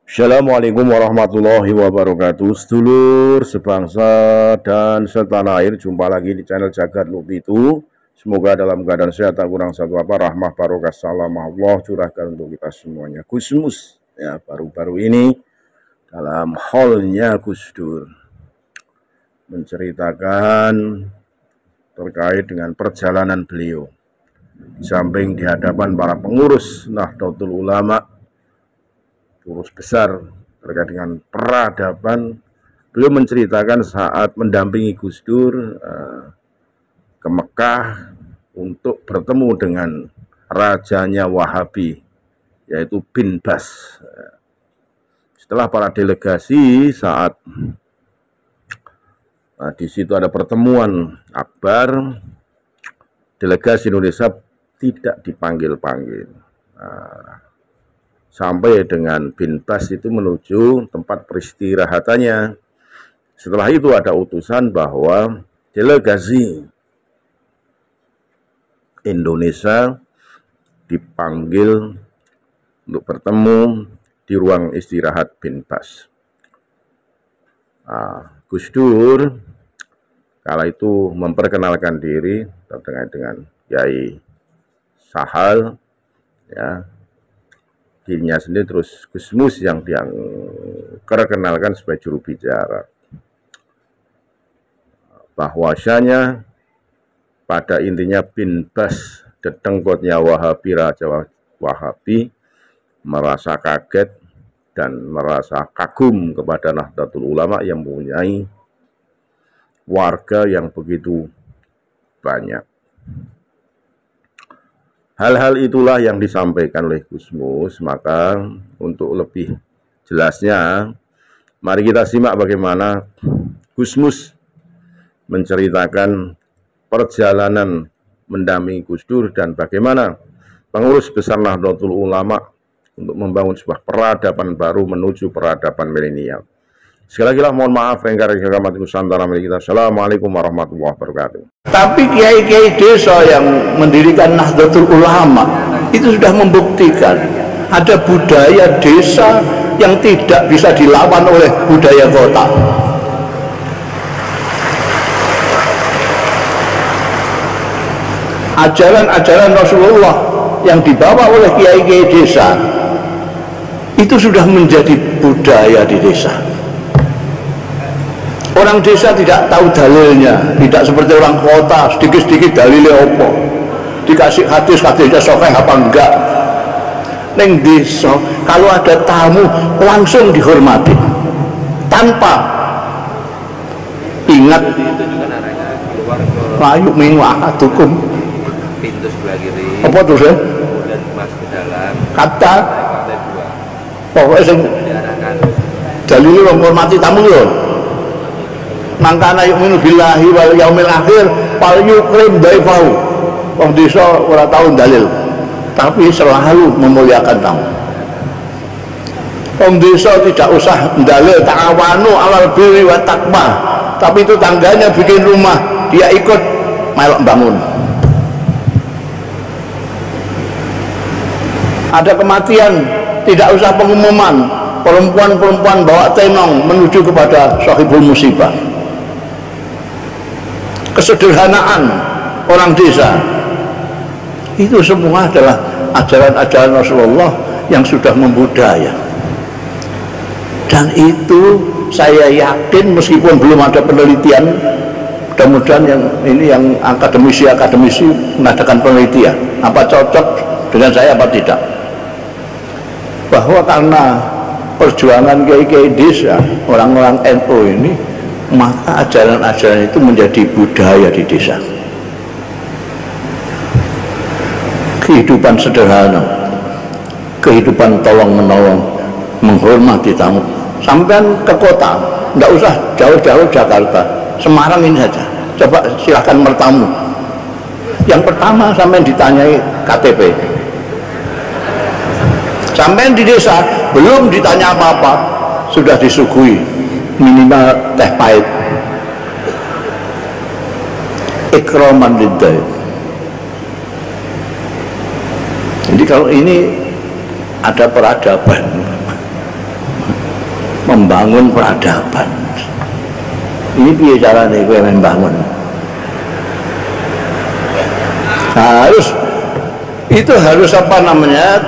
Assalamualaikum warahmatullahi wabarakatuh. Sedulur sebangsa dan setanah air, jumpa lagi di channel Jagat Lupitu. Semoga dalam keadaan sehat, tak kurang satu apa, rahmah barokah salam Allah curahkan untuk kita semuanya. Gusmus ya, baru-baru ini dalam haulnya Gus Dur menceritakan terkait dengan perjalanan beliau di samping di hadapan para pengurus Nahdlatul Ulama, pengurus besar terkait dengan peradaban. Beliau menceritakan saat mendampingi Gus Dur ke Mekah untuk bertemu dengan rajanya Wahabi, yaitu bin Bas. Setelah para delegasi, saat di situ ada pertemuan akbar, delegasi Indonesia tidak dipanggil-panggil. Sampai dengan bin Bas itu menuju tempat peristirahatannya. Setelah itu ada utusan bahwa delegasi Indonesia dipanggil untuk bertemu di ruang istirahat bin Bas. Gus Dur kala itu memperkenalkan diri terkait dengan Kiai Sahal, ya, dirinya sendiri, terus Gusmus yang diperkenalkan sebagai juru bicara, bahwasanya pada intinya bin Bas, dedengkotnya Wahabi, raja Wahabi, merasa kaget dan merasa kagum kepada Nahdlatul Ulama yang mempunyai warga yang begitu banyak. Hal-hal itulah yang disampaikan oleh Gusmus. Maka untuk lebih jelasnya, mari kita simak bagaimana Gusmus menceritakan perjalanan mendampingi Gus Dur dan bagaimana pengurus besar Nahdlatul Ulama untuk membangun sebuah peradaban baru menuju peradaban milenial. Sekali lagi mohon maaf engkar mati Nusantara milik kita. Assalamualaikum warahmatullahi wabarakatuh. Tapi kiai-kiai desa yang mendirikan Nahdlatul Ulama itu sudah membuktikan ada budaya desa yang tidak bisa dilawan oleh budaya kota. Ajaran-ajaran Rasulullah yang dibawa oleh kiai-kiai desa itu sudah menjadi budaya di desa. Orang desa tidak tahu dalilnya, tidak seperti orang kota, sedikit-sedikit dalilnya apa. Dikasih hadisnya sokeh apa enggak. Neng desa, kalau ada tamu langsung dihormati, tanpa ingat. Layu minu ahadukum. Pintu sebelah kiri. Apa tuh sih? Kemudian masuk ke dalam. Kata. Lantai 2. Pokoknya sing dalilnya menghormati tamu loh. Mangkana yu'minu billahi wal yaumil akhir fal yukrim dhaifahu. Wong desa ora tau dalil, tapi selalu memuliakan tamu. Wong desa tidak usah dalil ta'awanu 'alal birri wat taqwa, tapi itu tangganya bikin rumah, dia ikut melok bangun. Ada kematian, tidak usah pengumuman, perempuan-perempuan bawa tenong menuju kepada sahibul musibah. Kesederhanaan orang desa itu semua adalah ajaran-ajaran Rasulullah yang sudah membudaya, dan itu saya yakin meskipun belum ada penelitian, mudah-mudahan yang ini yang akademisi mengadakan penelitian apa cocok dengan saya apa tidak, bahwa karena perjuangan kiai-kiai desa, orang-orang NU ini, maka ajaran-ajaran itu menjadi budaya di desa. Kehidupan sederhana, kehidupan tolong-menolong, menghormati tamu. Sampai ke kota, tidak usah jauh-jauh Jakarta, Semarang ini saja. Coba silahkan bertamu. Yang pertama sampai ditanyai KTP. Sampai di desa belum ditanya apa-apa, sudah disuguhi minimal teh pahit. Ikraman lidzai. Jadi kalau ini ada peradaban, membangun peradaban. Ini piye carane kowe membangun? Harus apa namanya,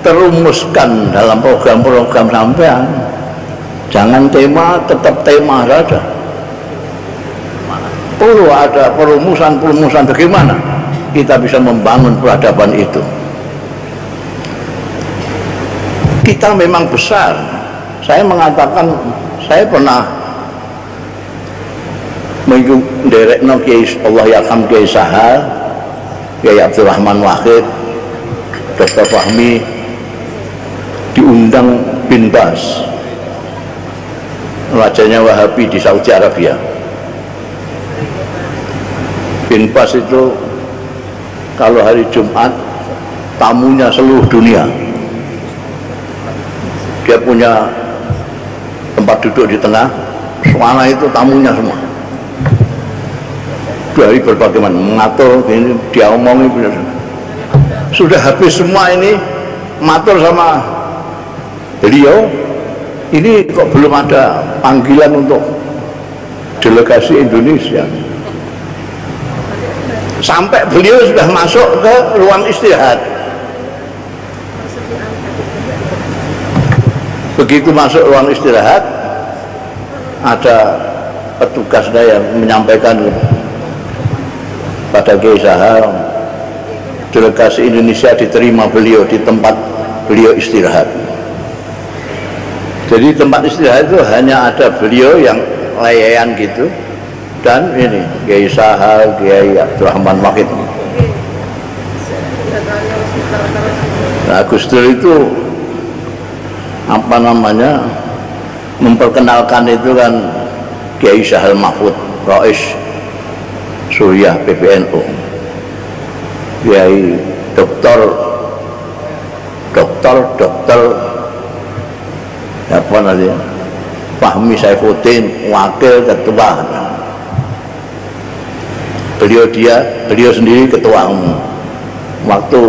terumuskan dalam program-program sampean. Jangan tema, tetap tema saja. Perlu ada perumusan bagaimana kita bisa membangun peradaban itu. Kita memang besar. Saya mengatakan, saya pernah menderekno Kiai Allah Yarham Kiai Sahal, Kiai Abdurrahman Wahid, Dr. Fahmi, diundang bin Bas, rajanya Wahabi di Saudi Arabia. Bin Bas itu kalau hari Jumat tamunya seluruh dunia. Dia punya tempat duduk di tengah, suara itu tamunya semua. Dari berbagai macam mengatur, ini dia omongin, sudah habis semua ini matur sama beliau. Ini kok belum ada panggilan untuk delegasi Indonesia. Sampai beliau sudah masuk ke ruang istirahat. Begitu masuk ruang istirahat, ada petugasnya yang menyampaikan pada Kiai Sahal, delegasi Indonesia diterima beliau di tempat beliau istirahat. Jadi tempat istirahat itu hanya ada beliau yang layan gitu, dan ini Kiai Sahal, Kiai Abdurrahman Wahid. Nah, Gus Dur itu apa namanya, memperkenalkan itu kan Kiai Sahal Mahfud, Rais Suriah PBNU, Kiai Dokter apa nanti, Fahmi Saifuddin, wakil ketua. Beliau sendiri ketua umum. Waktu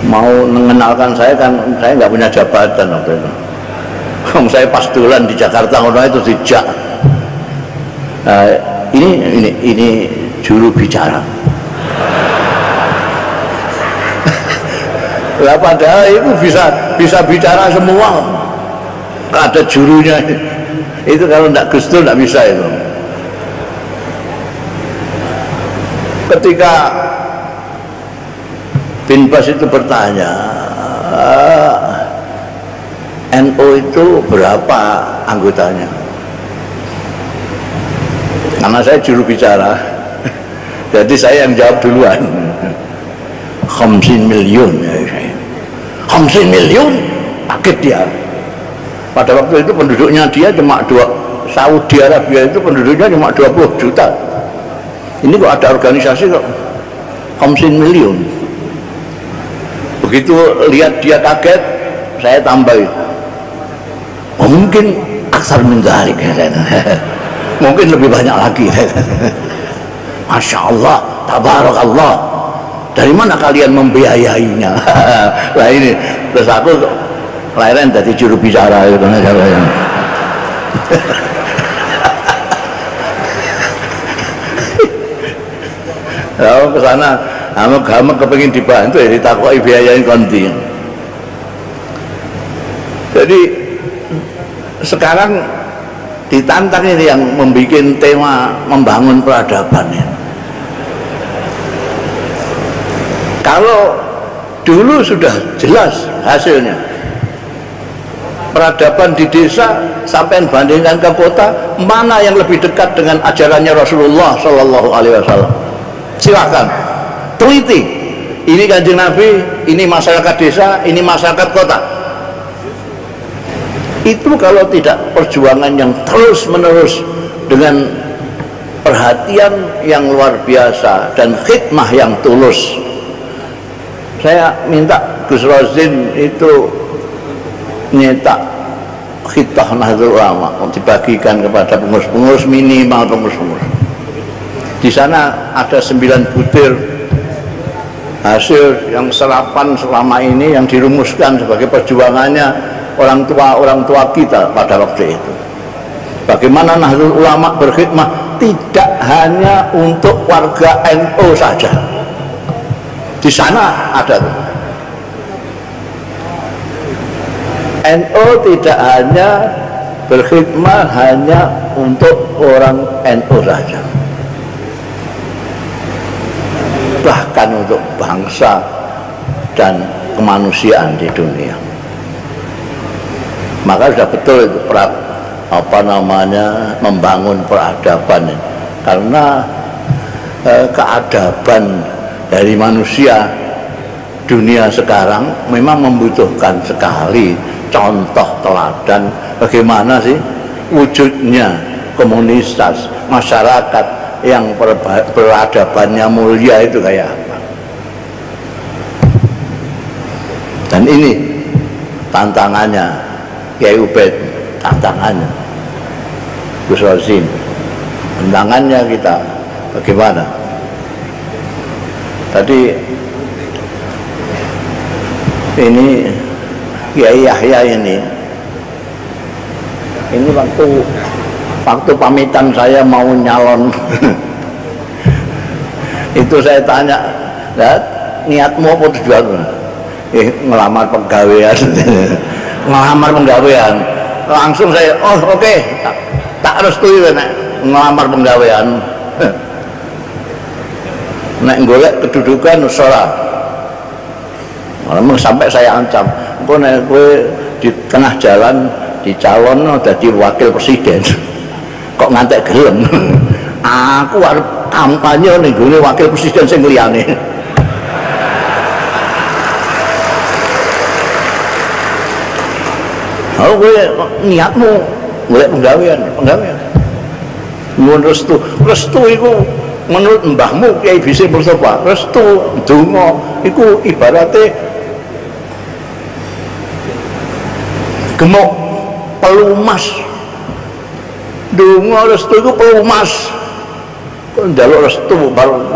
mau mengenalkan saya kan, saya nggak punya jabatan waktu itu. Saya pastulan di Jakarta, orang itu dijak. Ini juru bicara. Lah padahal itu bisa bicara semua, ada jurunya. Itu kalau tidak Gus Dur tidak bisa itu. Ketika bin Bas itu bertanya, NU itu berapa anggotanya? Karena saya juru bicara, jadi saya yang jawab duluan. 50 miliar, 50 miliar, kaget dia. Pada waktu itu penduduknya dia cuma Saudi Arabia itu penduduknya cuma 20 juta. Ini kok ada organisasi kok 50 miliar. Begitu lihat dia kaget, saya tambahin, mungkin aksar min dzalik, mungkin lebih banyak lagi. Masya Allah, tabarakallah, dari mana kalian membiayainya? Lah ini terus aku lahiran dari juru bicara itu. Kalau ke sana, kamu kepengin dibantu ya ditakoki biayain konti. Jadi sekarang ditantang ini yang membuat tema membangun peradaban ya. Kalau dulu sudah jelas hasilnya, peradaban di desa sampai bandingkan ke kota, mana yang lebih dekat dengan ajarannya Rasulullah Shallallahu Alaihi Wasallam? Silakan teliti. Ini Kanjeng Nabi, ini masyarakat desa, ini masyarakat kota. Itu kalau tidak perjuangan yang terus menerus dengan perhatian yang luar biasa dan khidmah yang tulus. Saya minta Gus Rozin itu nyetak Khittah Nahdlatul Ulama dibagikan kepada pengurus-pengurus, minimal pengurus-pengurus. Di sana ada 9 butir hasil yang serapan selama ini yang dirumuskan sebagai perjuangannya orang tua kita pada waktu itu. Bagaimana Nahdlatul Ulama berkhidmah tidak hanya untuk warga NU saja. Di sana ada NU tidak hanya berkhidmah hanya untuk orang NU saja, bahkan untuk bangsa dan kemanusiaan di dunia. Maka sudah betul itu membangun peradaban, karena keadaban dari manusia dunia sekarang memang membutuhkan sekali contoh teladan bagaimana sih wujudnya komunitas masyarakat yang peradabannya mulia itu kayak apa. Dan ini tantangannya Kiai Ubaid, tantangannya Gus Rosin, tantangannya kita bagaimana. Tadi ini Kiai Yahya ini waktu pamitan saya mau nyalon itu saya tanya, niatmu apa tujuanmu? Ngelamar pegawaian. Ngelamar pegawaian. Langsung saya, oke, tak restui nek ngelamar pegawaian. Nek golek kedudukan ora. Malah sampai saya ancam, engko nek kowe di tengah jalan dicalon dadi wakil presiden. Kok ngantek gelem. Aku arep kampanye ning gone wakil presiden sing liyane. Oh, kowe niatmu golek penggawean. Nuwun restu iku menurut mbahmu Kiai Bisri Mustafa, restu donga iku ibarate gemuk pelumas. Donga restu iku pelumas. Kok njaluk restu baru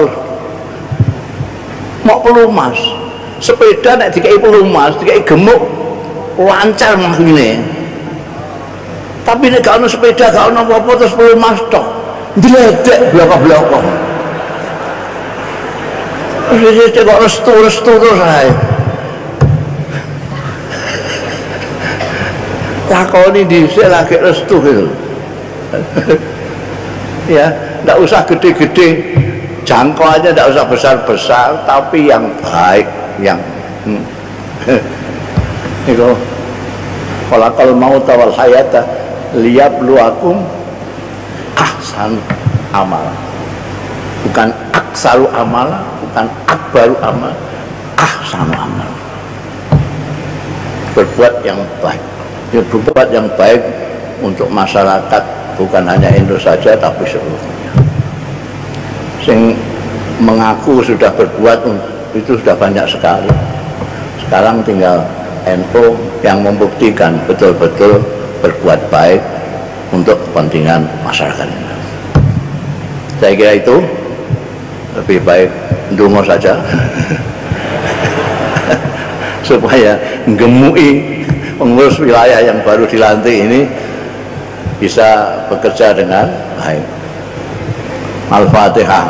mau pelumas. Sepeda nek dikai pelumas, dikai gemuk lancar mlakuine. Tapi nek gak ono sepeda, gak ono apa-apa terus pelumas tok. Ndledek bloko-bloko. Wis kok restu terus ae. Lakoni dhisik lagi restu gitu. Ya, enggak usah gede-gede, jangkau aja, enggak usah besar-besar, tapi yang baik, yang itu khalaqal mauta wal hayata liyabluwakum ahsan amal, bukan aksaru amal, bukan akbaru amal, ahsan amal. Berbuat yang baik, ya, berbuat yang baik untuk masyarakat, bukan hanya Indonesia saja tapi seluruhnya. Sing mengaku sudah berbuat itu sudah banyak sekali. Sekarang tinggal NU yang membuktikan betul-betul berbuat baik untuk kepentingan masyarakat ini. Saya kira itu lebih baik ndonga saja supaya gemui pengurus wilayah yang baru dilantik ini bisa bekerja dengan baik. Al-Fatihah.